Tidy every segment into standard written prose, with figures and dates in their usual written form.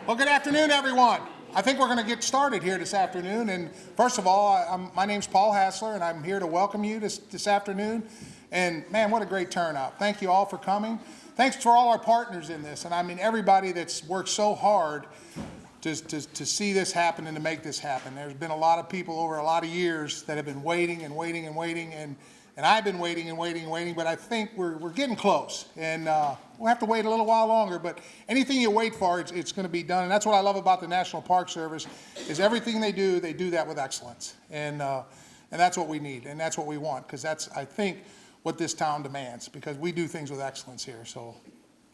Well, good afternoon, everyone. I think we're going to get started here this afternoon. And first of all, my name's Paul Hassler, and I'm here to welcome you this afternoon. And man, what a great turnout. Thank you all for coming. Thanks for all our partners in this. And I mean, everybody that's worked so hard to see this happen and to make this happen. There's been a lot of people over a lot of years that have been waiting and waiting and waiting. And I've been waiting and waiting and waiting, but I think we're getting close. And we'll have to wait a little while longer, but anything you wait for, it's going to be done. And that's what I love about the National Park Service, is everything they do that with excellence. And that's what we need, and that's what we want, because that's, I think, what this town demands, because we do things with excellence here. So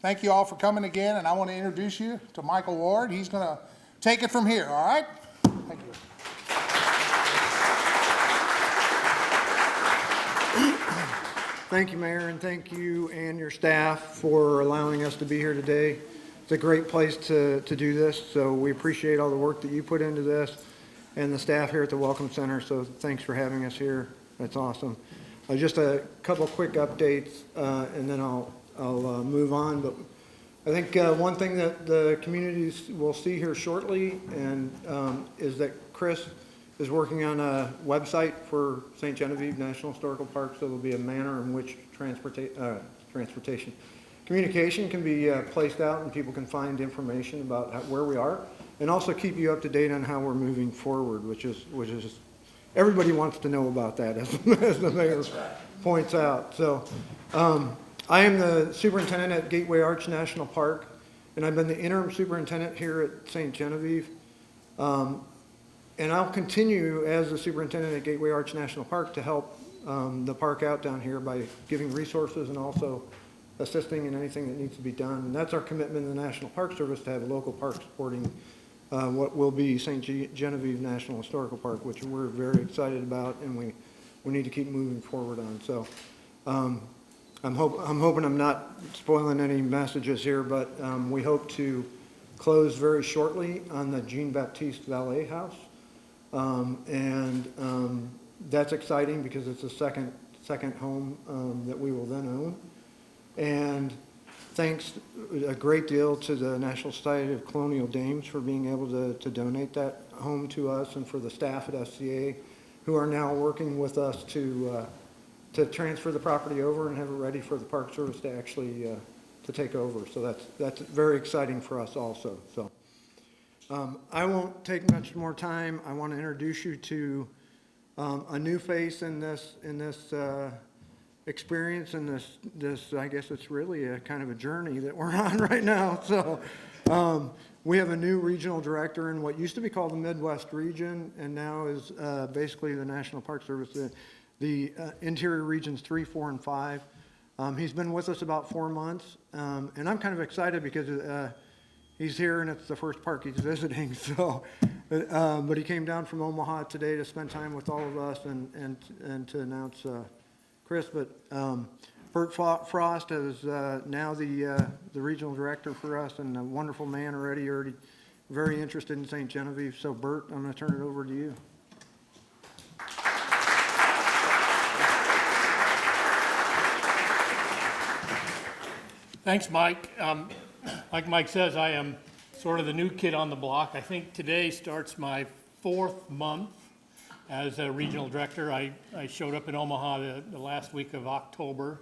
thank you all for coming again, and I want to introduce you to Michael Ward. He's going to take it from here, all right? Thank you. Thank you, Mayor, and thank you and your staff for allowing us to be here today. It's a great place to do this, so we appreciate all the work that you put into this and the staff here at the Welcome Center, so thanks for having us here. That's awesome. Just a couple quick updates, and then I'll move on. But I think one thing that the communities will see here shortly and is that Chris is working on a website for St. Genevieve National Historical Park, so there'll be a manner in which communication can be placed out and people can find information about where we are, and also keep you up to date on how we're moving forward, which is everybody wants to know about that, as the mayor points out. So I am the superintendent at Gateway Arch National Park, and I've been the interim superintendent here at St. Genevieve. And I'll continue as the superintendent at Gateway Arch National Park to help the park out down here by giving resources and also assisting in anything that needs to be done. And that's our commitment in the National Park Service, to have a local park supporting what will be St. Genevieve National Historical Park, which we're very excited about and we need to keep moving forward on. So I'm hoping I'm not spoiling any messages here, but we hope to close very shortly on the Jean-Baptiste Valet House. That's exciting because it's a second home that we will then own. And thanks a great deal to the National Society of Colonial Dames for being able to donate that home to us, and for the staff at SCA who are now working with us to transfer the property over and have it ready for the Park Service to actually to take over. So that's very exciting for us also. So I won't take much more time. I want to introduce you to a new face in this experience, and this I guess it's really a kind of a journey that we're on right now. So we have a new regional director in what used to be called the Midwest region, and now is basically the National Park Service, the interior regions 3, 4, and 5. He's been with us about 4 months, and I'm kind of excited because he's here and it's the first park he's visiting. So, but he came down from Omaha today to spend time with all of us and to announce Chris. But Bert Frost is now the regional director for us, and a wonderful man already very interested in St. Genevieve. So Bert, I'm going to turn it over to you. Thanks, Mike. Like Mike says, I am sort of the new kid on the block. I think today starts my 4th month as a regional director. I showed up in Omaha the last week of October.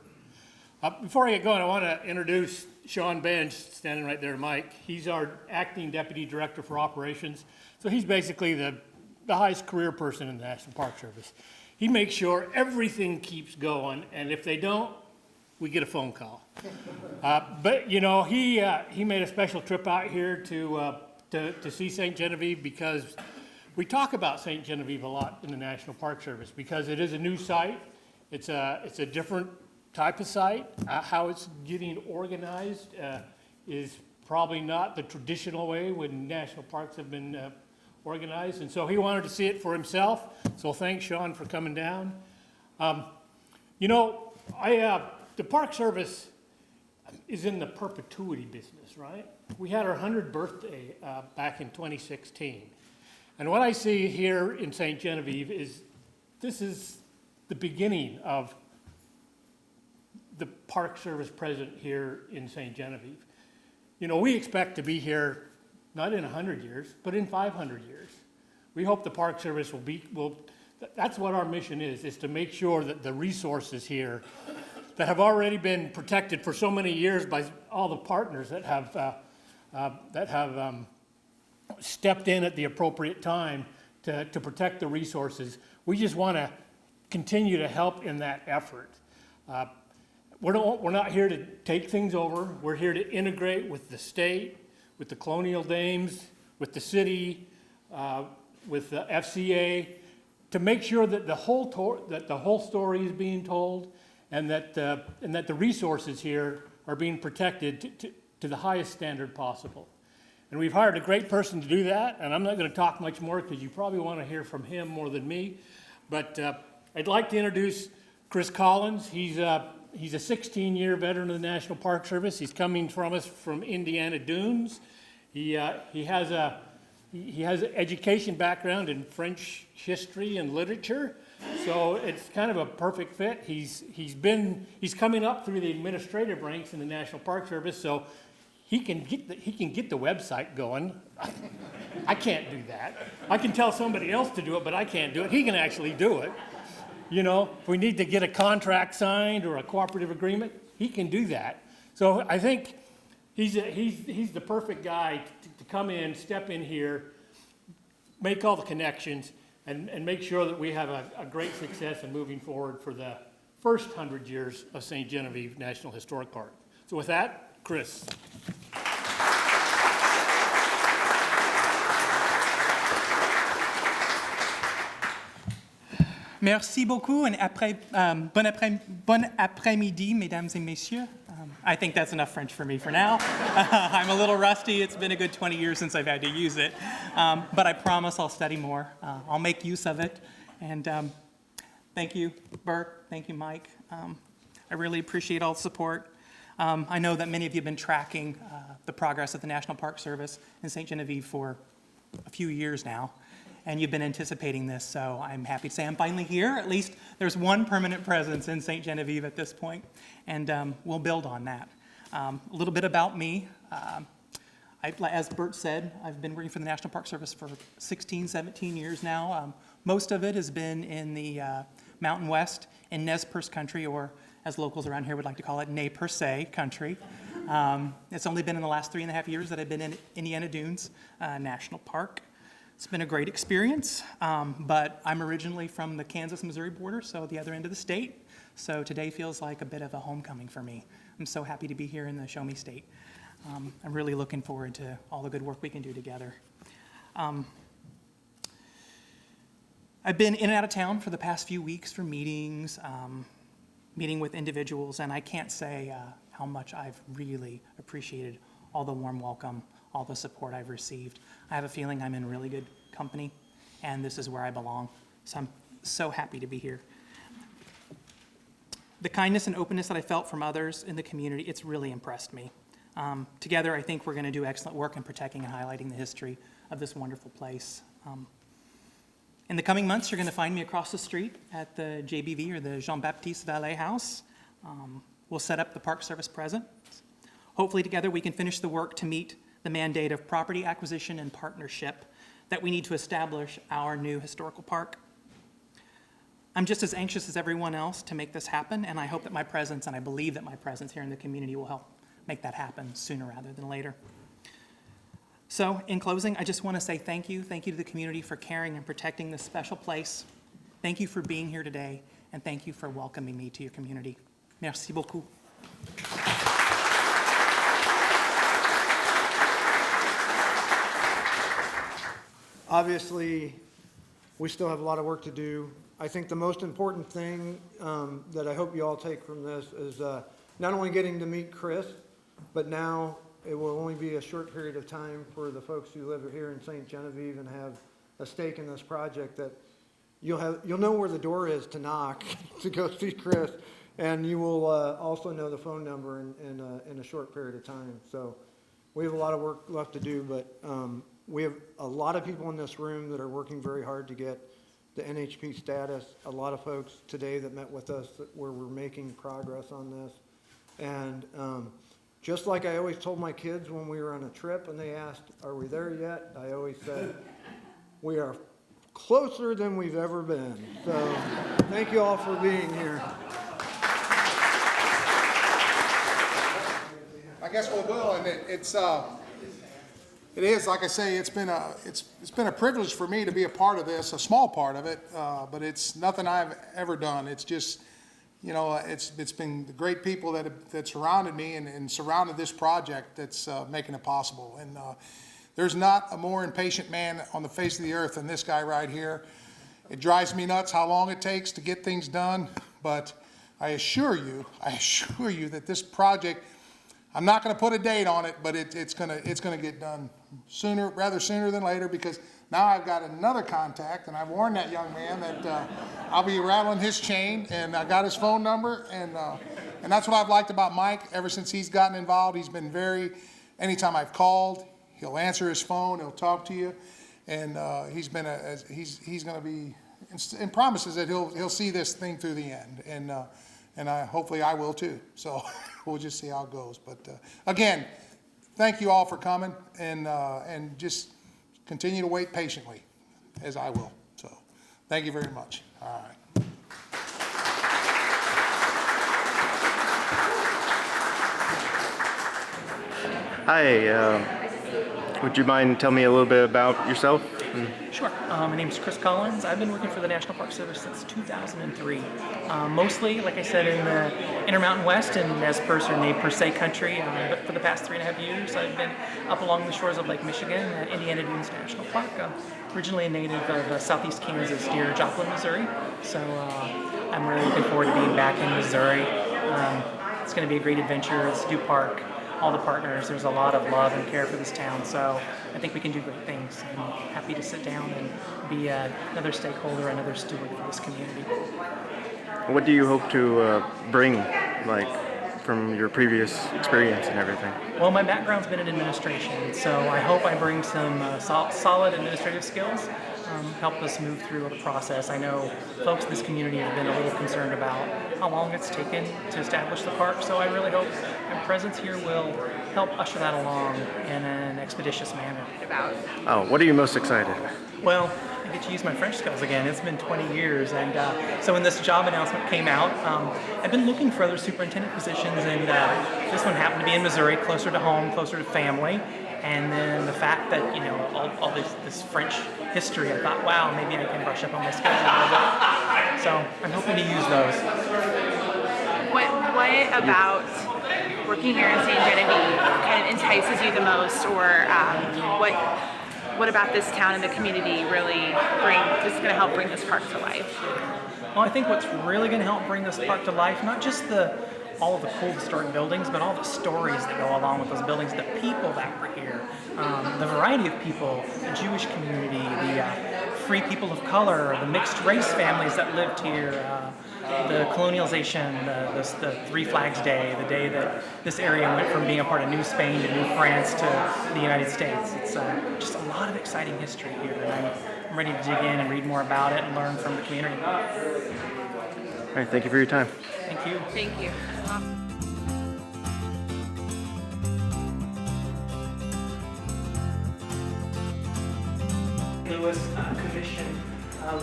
Before I get going, I want to introduce Sean Bench, standing right there, Mike. He's our acting deputy director for operations. So he's basically the highest career person in the National Park Service. He makes sure everything keeps going, and if they don't, we get a phone call. But you know, he made a special trip out here to see St. Genevieve, because we talk about St. Genevieve a lot in the National Park Service, because it is a new site. It's a different type of site. How it's getting organized is probably not the traditional way when national parks have been organized, and so he wanted to see it for himself. So thanks, Sean, for coming down. You know, the Park Service is in the perpetuity business, right? We had our 100th birthday back in 2016. And what I see here in St. Genevieve is this is the beginning of the Park Service present here in St. Genevieve. You know, we expect to be here not in 100 years, but in 500 years. We hope the Park Service that's what our mission is to make sure that the resources here that have already been protected for so many years by all the partners that have stepped in at the appropriate time to protect the resources. We just want to continue to help in that effort. We're not here to take things over. We're here to integrate with the state, with the colonial dames, with the city, with the FCA, to make sure that the whole story is being told, and that the resources here are being protected to the highest standard possible. And we've hired a great person to do that, and I'm not going to talk much more because you probably want to hear from him more than me. But I'd like to introduce Chris Collins. He's a 16-year veteran of the National Park Service. He's coming from us from Indiana Dunes. He has an education background in French history and literature, so it's kind of a perfect fit. He's coming up through the administrative ranks in the National Park Service, so he can get the website going. I can't do that. I can tell somebody else to do it, but I can't do it. He can actually do it. You know, if we need to get a contract signed or a cooperative agreement, he can do that. So I think he's the perfect guy to come in, step in here, make all the connections, and make sure that we have a great success in moving forward for the first 100 years of St. Genevieve National Historic Park. So with that, Chris. Merci beaucoup, and bon après-midi, mesdames et messieurs. I think that's enough French for me for now. I'm a little rusty. It's been a good 20 years since I've had to use it. But I promise I'll study more. I'll make use of it. And thank you, Bert. Thank you, Mike. I really appreciate all the support. I know that many of you have been tracking the progress of the National Park Service in St. Genevieve for a few years now, and you've been anticipating this, so I'm happy to say I'm finally here. At least there's one permanent presence in St. Genevieve at this point, and we'll build on that. A little bit about me. As Bert said, I've been working for the National Park Service for 16, 17 years now. Most of it has been in the Mountain West in Nez Perce country, or as locals around here would like to call it, Nez Perce country. It's only been in the last 3.5 years that I've been in Indiana Dunes National Park. It's been a great experience, but I'm originally from the Kansas-Missouri border, so the other end of the state. So today feels like a bit of a homecoming for me. I'm so happy to be here in the Show Me State. I'm really looking forward to all the good work we can do together. I've been in and out of town for the past few weeks for meetings, meeting with individuals, and I can't say how much I've really appreciated all the warm welcome, all the support I've received. I have a feeling I'm in really good company, and this is where I belong. So I'm so happy to be here. The kindness and openness that I felt from others in the community, it's really impressed me. Together, I think we're going to do excellent work in protecting and highlighting the history of this wonderful place. In the coming months, you're going to find me across the street at the JBV, or the Jean-Baptiste Vallée House. We'll set up the Park Service present. Hopefully together we can finish the work to meet the mandate of property acquisition and partnership that we need to establish our new historical park. I'm just as anxious as everyone else to make this happen, and I hope that my presence, and I believe that my presence here in the community will help make that happen sooner rather than later. So in closing, I just want to say thank you. Thank you to the community for caring and protecting this special place. Thank you for being here today, and thank you for welcoming me to your community. Merci beaucoup. Obviously, we still have a lot of work to do. I think the most important thing that I hope you all take from this is not only getting to meet Chris, but now it will only be a short period of time for the folks who live here in St. Genevieve and have a stake in this project, that you'll know where the door is to knock to go see Chris, and you will also know the phone number in a short period of time. So we have a lot of work left to do, but we have a lot of people in this room that are working very hard to get the NHP status. A lot of folks today that met with us where we're making progress on this. And Just like I always told my kids when we were on a trip and they asked, are we there yet? I always said, we are closer than we've ever been. So thank you all for being here. I guess we will, and it is, like I say, it's been a privilege for me to be a part of this, a small part of it, but it's nothing I've ever done. It's just, you know, it's been the great people that surrounded me and surrounded this project that's making it possible. And there's not a more impatient man on the face of the earth than this guy right here. It drives me nuts how long it takes to get things done, but I assure you that this project, I'm not going to put a date on it, but it's going to get done rather sooner than later, because now I've got another contact, and I've warned that young man that I'll be rattling his chain, and I got his phone number, and that's what I've liked about Mike. Ever since he's gotten involved, he's been anytime I've called, he'll answer his phone, he'll talk to you, and he's going to be, and promises that he'll see this thing through the end, and hopefully I will too. So we'll just see how it goes. But again, thank you all for coming, and just continue to wait patiently, as I will. So thank you very much. All right. Hi, would you mind telling me a little bit about yourself? Sure. My name is Chris Collins. I've been working for the National Park Service since 2003. Mostly, like I said, in the Intermountain West and as per se country. But for the past 3.5 years, I've been up along the shores of Lake Michigan at Indiana Dunes National Park. Originally a native of southeast Kansas near Joplin, Missouri. So I'm really looking forward to being back in Missouri. It's going to be a great adventure. It's Dew Park. All the partners, there's a lot of love and care for this town, so I think we can do great things. I'm happy to sit down and be another stakeholder, another steward for this community. What do you hope to bring, like, from your previous experience and everything? Well, my background's been in administration, so I hope I bring some solid administrative skills, help us move through the process. I know folks in this community have been a little concerned about how long it's taken to establish the park, so I really hope my presence here will help usher that along in an expeditious manner. Oh, what are you most excited? Well, I get to use my French skills again. It's been 20 years, and so when this job announcement came out, I've been looking for other superintendent positions, and this one happened to be in Missouri, closer to home, closer to family. And then the fact that, you know, all this French history, I thought, wow, maybe I can brush up on my skills a little bit. So I'm hoping to use those. What about working here in St. Genevieve kind of entices you the most, or what about this town and the community really is going to help bring this park to life? Well, I think what's really going to help bring this park to life, not just all of the cool historic buildings, but all the stories that go along with those buildings, the people that were here, the variety of people, the Jewish community, the free people of color, the mixed race families that lived here, the colonialization, the Three Flags Day, the day that this area went from being a part of New Spain to New France to the United States. It's just a lot of exciting history here, and I'm ready to dig in and read more about it and learn from the community. All right, thank you for your time. Thank you. Thank you. Lewis commissioned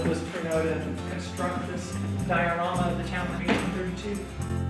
Louis Pernod to construct this diorama of the town in 1832.